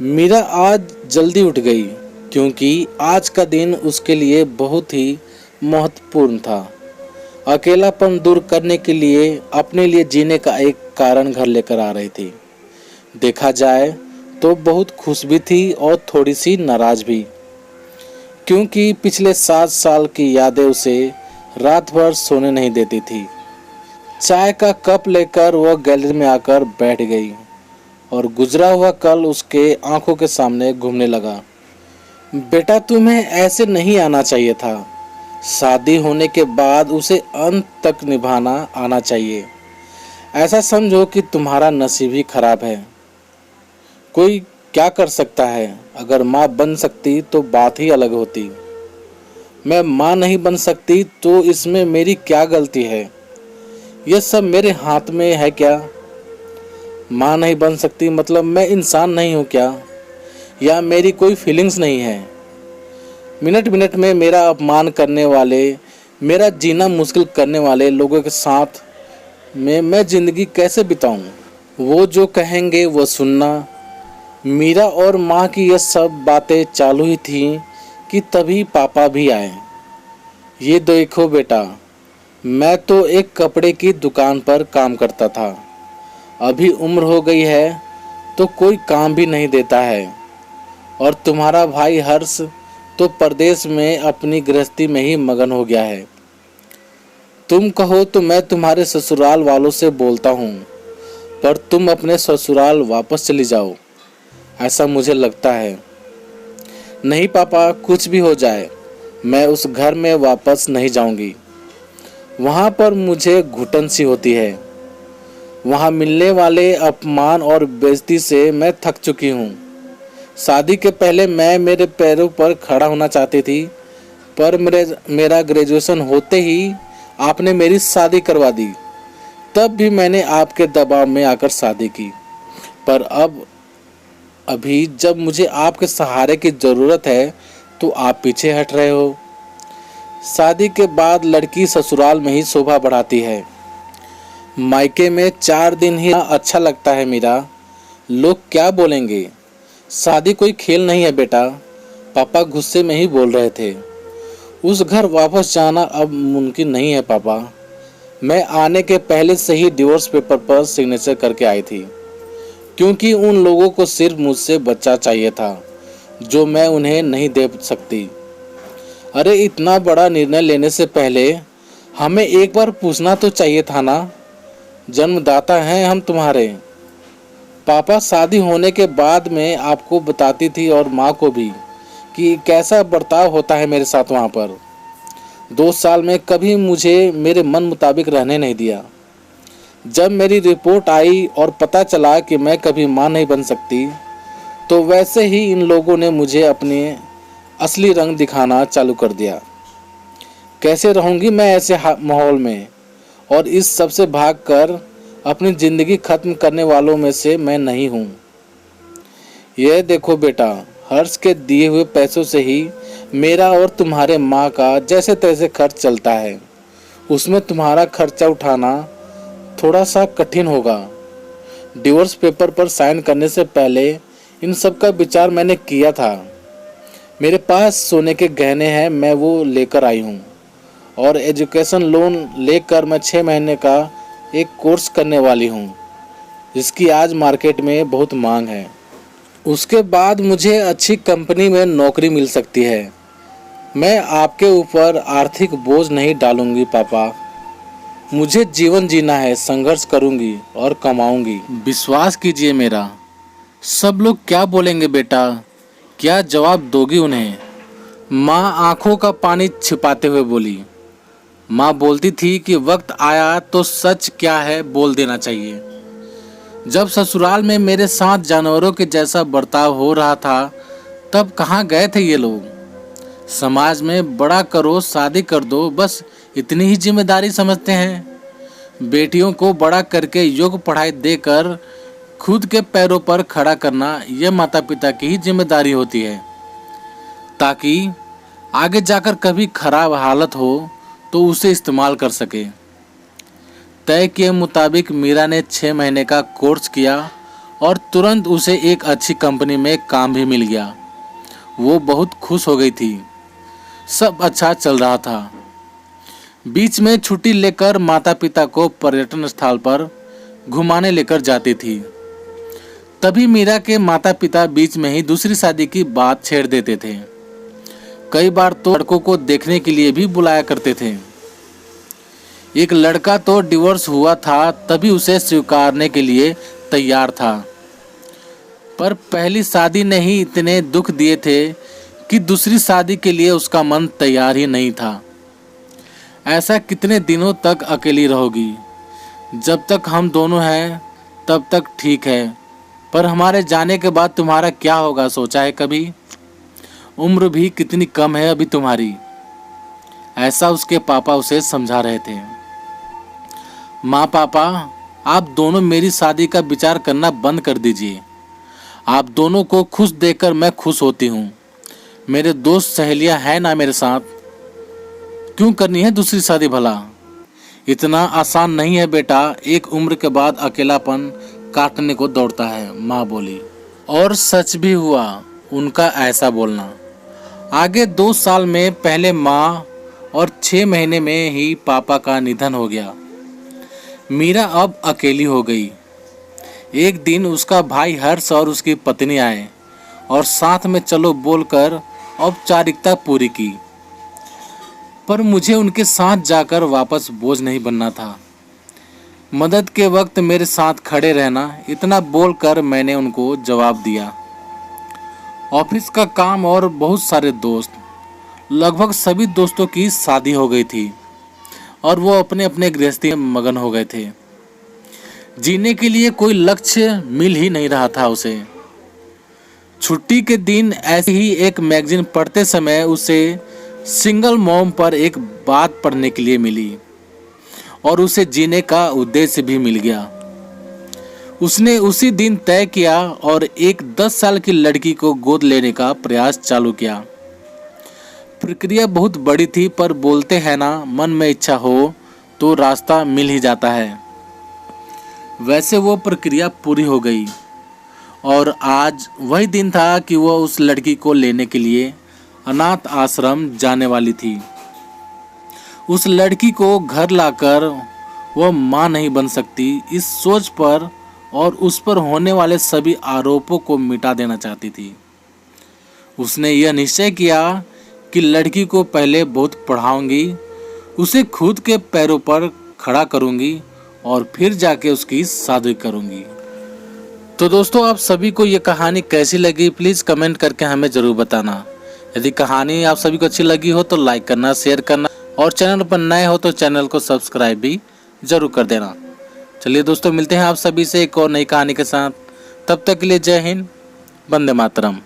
मीरा आज जल्दी उठ गई क्योंकि आज का दिन उसके लिए बहुत ही महत्वपूर्ण था। अकेलापन दूर करने के लिए अपने लिए जीने का एक कारण घर लेकर आ रही थी। देखा जाए तो बहुत खुश भी थी और थोड़ी सी नाराज भी, क्योंकि पिछले 7 साल की यादें उसे रात भर सोने नहीं देती थी। चाय का कप लेकर वह गैलरी में आकर बैठ गई और गुजरा हुआ कल उसके आंखों के सामने घूमने लगा। बेटा, तुम्हें ऐसे नहीं आना चाहिए था। शादी होने के बाद उसे अंत तक निभाना आना चाहिए। ऐसा समझो कि तुम्हारा नसीब ही खराब है। कोई क्या कर सकता है। अगर माँ बन सकती तो बात ही अलग होती। मैं माँ नहीं बन सकती तो इसमें मेरी क्या गलती है। यह सब मेरे हाथ में है क्या। माँ नहीं बन सकती मतलब मैं इंसान नहीं हूँ क्या, या मेरी कोई फीलिंग्स नहीं है। मिनट मिनट में मेरा अपमान करने वाले, मेरा जीना मुश्किल करने वाले लोगों के साथ में मैं ज़िंदगी कैसे बिताऊं। वो जो कहेंगे वो सुनना। मीरा और माँ की ये सब बातें चालू ही थी कि तभी पापा भी आए। ये देखो बेटा, मैं तो एक कपड़े की दुकान पर काम करता था। अभी उम्र हो गई है तो कोई काम भी नहीं देता है। और तुम्हारा भाई हर्ष तो परदेश में अपनी गृहस्थी में ही मगन हो गया है। तुम कहो तो मैं तुम्हारे ससुराल वालों से बोलता हूँ, पर तुम अपने ससुराल वापस चली जाओ, ऐसा मुझे लगता है। नहीं पापा, कुछ भी हो जाए मैं उस घर में वापस नहीं जाऊंगी। वहाँ पर मुझे घुटन सी होती है। वहाँ मिलने वाले अपमान और बेइज्जती से मैं थक चुकी हूँ। शादी के पहले मैं मेरे पैरों पर खड़ा होना चाहती थी, पर मेरा ग्रेजुएशन होते ही आपने मेरी शादी करवा दी। तब भी मैंने आपके दबाव में आकर शादी की, पर अभी जब मुझे आपके सहारे की ज़रूरत है तो आप पीछे हट रहे हो। शादी के बाद लड़की ससुराल में ही शोभा बढ़ाती है। मायके में 4 दिन ही अच्छा लगता है मीरा। लोग क्या बोलेंगे। शादी कोई खेल नहीं है बेटा। पापा गुस्से में ही बोल रहे थे। उस घर वापस जाना अब मुमकिन नहीं है पापा। मैं आने के पहले से ही डिवोर्स पेपर पर सिग्नेचर करके आई थी, क्योंकि उन लोगों को सिर्फ मुझसे बच्चा चाहिए था जो मैं उन्हें नहीं दे सकती। अरे इतना बड़ा निर्णय लेने से पहले हमें एक बार पूछना तो चाहिए था ना। जन्मदाता हैं हम तुम्हारे। पापा शादी होने के बाद में आपको बताती थी और माँ को भी कि कैसा बर्ताव होता है मेरे साथ। वहाँ पर 2 साल में कभी मुझे मेरे मन मुताबिक रहने नहीं दिया। जब मेरी रिपोर्ट आई और पता चला कि मैं कभी माँ नहीं बन सकती, तो वैसे ही इन लोगों ने मुझे अपने असली रंग दिखाना चालू कर दिया। कैसे रहूँगी मैं ऐसे माहौल में। और इस सब से भागकर अपनी ज़िंदगी ख़त्म करने वालों में से मैं नहीं हूँ। यह देखो बेटा, हर्ष के दिए हुए पैसों से ही मेरा और तुम्हारे माँ का जैसे तैसे खर्च चलता है। उसमें तुम्हारा खर्चा उठाना थोड़ा सा कठिन होगा। डिवोर्स पेपर पर साइन करने से पहले इन सब का विचार मैंने किया था। मेरे पास सोने के गहने हैं, मैं वो लेकर आई हूँ। और एजुकेशन लोन लेकर मैं 6 महीने का एक कोर्स करने वाली हूँ, जिसकी आज मार्केट में बहुत मांग है। उसके बाद मुझे अच्छी कंपनी में नौकरी मिल सकती है। मैं आपके ऊपर आर्थिक बोझ नहीं डालूंगी पापा। मुझे जीवन जीना है, संघर्ष करूंगी और कमाऊंगी। विश्वास कीजिए मेरा। सब लोग क्या बोलेंगे बेटा, क्या जवाब दोगी उन्हें। माँ आंखों का पानी छिपाते हुए बोली। माँ बोलती थी कि वक्त आया तो सच क्या है बोल देना चाहिए। जब ससुराल में मेरे साथ जानवरों के जैसा बर्ताव हो रहा था, तब कहाँ गए थे ये लोग। समाज में बड़ा करो, शादी कर दो, बस इतनी ही जिम्मेदारी समझते हैं। बेटियों को बड़ा करके योग्य पढ़ाई देकर खुद के पैरों पर खड़ा करना यह माता पिता की ही जिम्मेदारी होती है, ताकि आगे जाकर कभी खराब हालत हो तो उसे इस्तेमाल कर सके। तय के मुताबिक मीरा ने 6 महीने का कोर्स किया और तुरंत उसे एक अच्छी कंपनी में काम भी मिल गया। वो बहुत खुश हो गई थी। सब अच्छा चल रहा था। बीच में छुट्टी लेकर माता पिता को पर्यटन स्थल पर घुमाने लेकर जाती थी। तभी मीरा के माता पिता बीच में ही दूसरी शादी की बात छेड़ देते थे। कई बार तो लड़कों को देखने के लिए भी बुलाया करते थे। एक लड़का तो डिवोर्स हुआ था, तभी उसे स्वीकारने के लिए तैयार था। पर पहली शादी ने ही इतने दुख दिए थे कि दूसरी शादी के लिए उसका मन तैयार ही नहीं था। ऐसा कितने दिनों तक अकेली रहोगी? जब तक हम दोनों हैं तब तक ठीक है, पर हमारे जाने के बाद तुम्हारा क्या होगा, सोचा है कभी? उम्र भी कितनी कम है अभी तुम्हारी। ऐसा उसके पापा उसे समझा रहे थे। माँ पापा, आप दोनों मेरी शादी का विचार करना बंद कर दीजिए। आप दोनों को खुश देखकर मैं खुश होती हूँ। मेरे दोस्त सहेलियाँ हैं ना मेरे साथ, क्यों करनी है दूसरी शादी भला? इतना आसान नहीं है बेटा, एक उम्र के बाद अकेलापन काटने को दौड़ता है, माँ बोली। और सच भी हुआ उनका ऐसा बोलना। आगे 2 साल में पहले माँ और 6 महीने में ही पापा का निधन हो गया। मीरा अब अकेली हो गई। एक दिन उसका भाई हर्ष और उसकी पत्नी आए और साथ में चलो बोलकर औपचारिकता पूरी की। पर मुझे उनके साथ जाकर वापस बोझ नहीं बनना था। मदद के वक्त मेरे साथ खड़े रहना, इतना बोलकर मैंने उनको जवाब दिया। ऑफिस का काम और बहुत सारे दोस्त, लगभग सभी दोस्तों की शादी हो गई थी और वो अपने अपने गृहस्थी में मगन हो गए थे। जीने के लिए कोई लक्ष्य मिल ही नहीं रहा था उसे। छुट्टी के दिन ऐसे ही एक मैगजीन पढ़ते समय उसे सिंगल मॉम पर एक बात पढ़ने के लिए मिली और उसे जीने का उद्देश्य भी मिल गया। उसने उसी दिन तय किया और एक 10 साल की लड़की को गोद लेने का प्रयास चालू किया। प्रक्रिया बहुत बड़ी थी, पर बोलते हैं ना, मन में इच्छा हो तो रास्ता मिल ही जाता है। वैसे वो प्रक्रिया पूरी हो गई और आज वही दिन था कि वो उस लड़की को लेने के लिए अनाथ आश्रम जाने वाली थी। उस लड़की को घर लाकर वो माँ नहीं बन सकती, इस सोच पर और उस पर होने वाले सभी आरोपों को मिटा देना चाहती थी। उसने यह निश्चय किया कि लड़की को पहले बहुत पढ़ाऊंगी, उसे खुद के पैरों पर खड़ा करूंगी और फिर जाके उसकी शादी करूंगी। तो दोस्तों, आप सभी को ये कहानी कैसी लगी प्लीज़ कमेंट करके हमें ज़रूर बताना। यदि कहानी आप सभी को अच्छी लगी हो तो लाइक करना, शेयर करना और चैनल पर नए हो तो चैनल को सब्सक्राइब भी ज़रूर कर देना। चलिए दोस्तों, मिलते हैं आप सभी से एक और नई कहानी के साथ। तब तक के लिए जय हिंद, वंदे मातरम।